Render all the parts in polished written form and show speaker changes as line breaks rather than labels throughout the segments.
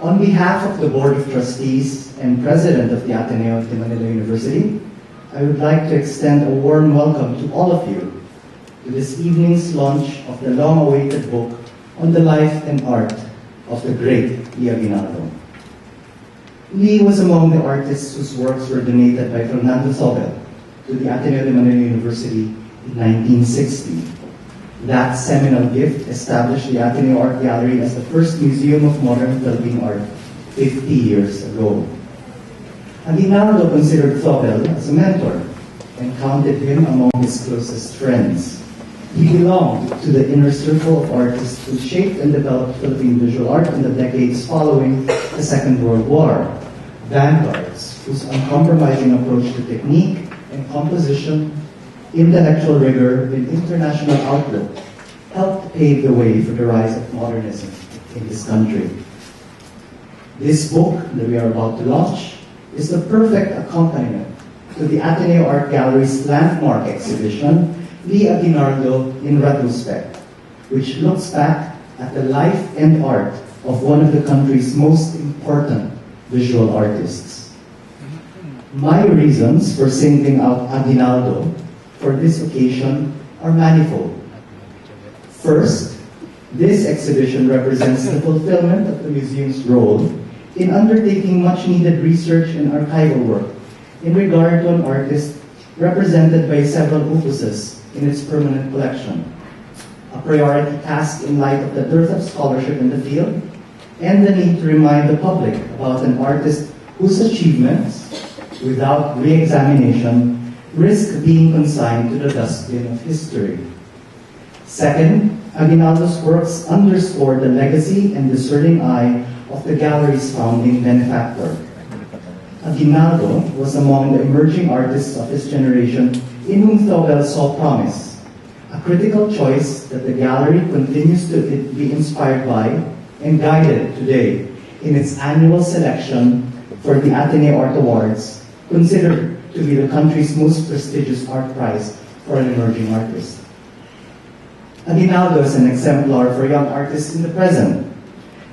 On behalf of the Board of Trustees and President of the Ateneo de Manila University, I would like to extend a warm welcome to all of you to this evening's launch of the long-awaited book on the life and art of the great Aguinaldo. Lee was among the artists whose works were donated by Fernando Zobel to the Ateneo de Manila University in 1960. That seminal gift established the Ateneo Art Gallery as the first museum of modern Philippine art 50 years ago. Aguinaldo considered Zobel as a mentor and counted him among his closest friends. He belonged to the inner circle of artists who shaped and developed Philippine visual art in the decades following the Second World War. Vanguards whose uncompromising approach to technique and composition, intellectual rigor, and international outlook helped pave the way for the rise of modernism in this country. This book that we are about to launch is the perfect accompaniment to the Ateneo Art Gallery's landmark exhibition, Lee Aguinaldo in Retrospect, which looks back at the life and art of one of the country's most important visual artists. My reasons for singling out Aguinaldo for this occasion are manifold. First, this exhibition represents the fulfillment of the museum's role in undertaking much-needed research and archival work in regard to an artist represented by several opuses in its permanent collection, a priority task in light of the dearth of scholarship in the field, and the need to remind the public about an artist whose achievements, without re-examination, risk being consigned to the dustbin of history. Second, Aguinaldo's works underscore the legacy and discerning eye of the gallery's founding benefactor. Aguinaldo was among the emerging artists of his generation in whom Zobel saw promise, a critical choice that the gallery continues to be inspired by and guided today in its annual selection for the Ateneo Art Awards, considered to be the country's most prestigious art prize for an emerging artist. Aguinaldo is an exemplar for young artists in the present,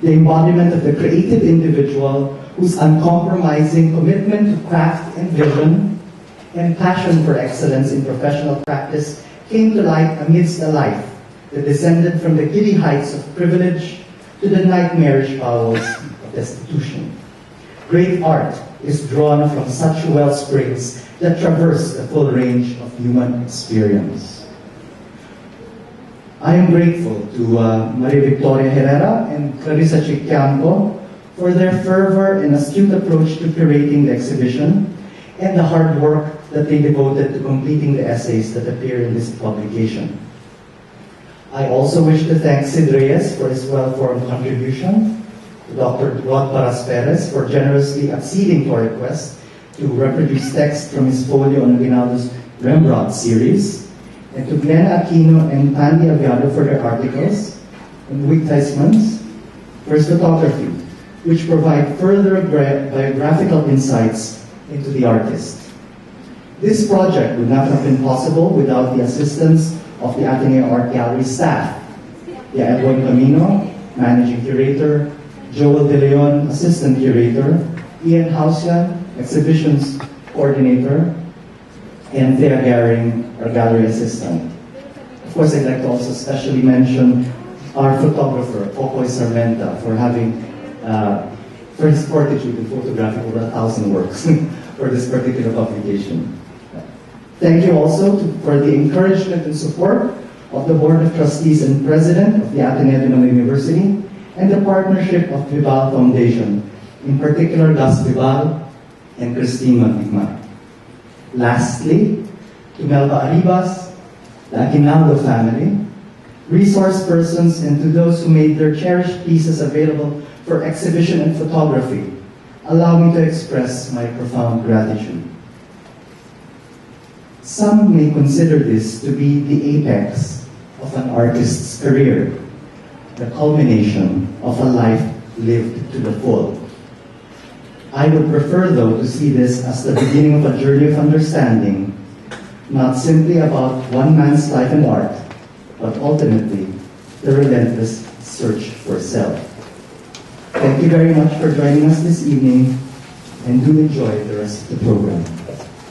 the embodiment of the creative individual whose uncompromising commitment to craft and vision and passion for excellence in professional practice came to light amidst a life that descended from the giddy heights of privilege to the nightmarish bowels of destitution. Great art is drawn from such wellsprings that traverse the full range of human experience. I am grateful to Maria Victoria Herrera and Clarissa Chicampo for their fervor and astute approach to curating the exhibition and the hard work that they devoted to completing the essays that appear in this publication. I also wish to thank Sid Reyes for his well-formed contribution, to Dr. Rod Paras Perez for generously acceding to our request to reproduce text from his folio on Aguinaldo's Rembrandt series, and to Glenn Aquino and Tandy Aviado for their articles, and Wick Theismans for his photography, which provide further biographical insights into the artist. This project would not have been possible without the assistance of the Ateneo Art Gallery staff, the Edwin Camino, Managing Curator, Joel De Leon, Assistant Curator, Ian Hausian, Exhibitions Coordinator, and Thea Garing, our Gallery Assistant. Of course, I'd like to also especially mention our photographer, Popoy Sarmenta, for his fortitude in photographing over 1,000 works for this particular publication. Thank you also for the encouragement and support of the Board of Trustees and President of the Ateneo de Manila University and the partnership of Vival Foundation, in particular Gus Vival and Christine Magdigma. Lastly, to Melba Arribas, the Aguinaldo family, resource persons, and to those who made their cherished pieces available for exhibition and photography, allow me to express my profound gratitude. Some may consider this to be the apex of an artist's career, the culmination of a life lived to the full. I would prefer, though, to see this as the beginning of a journey of understanding, not simply about one man's life and art, but ultimately the relentless search for self. Thank you very much for joining us this evening, and do enjoy the rest of the program.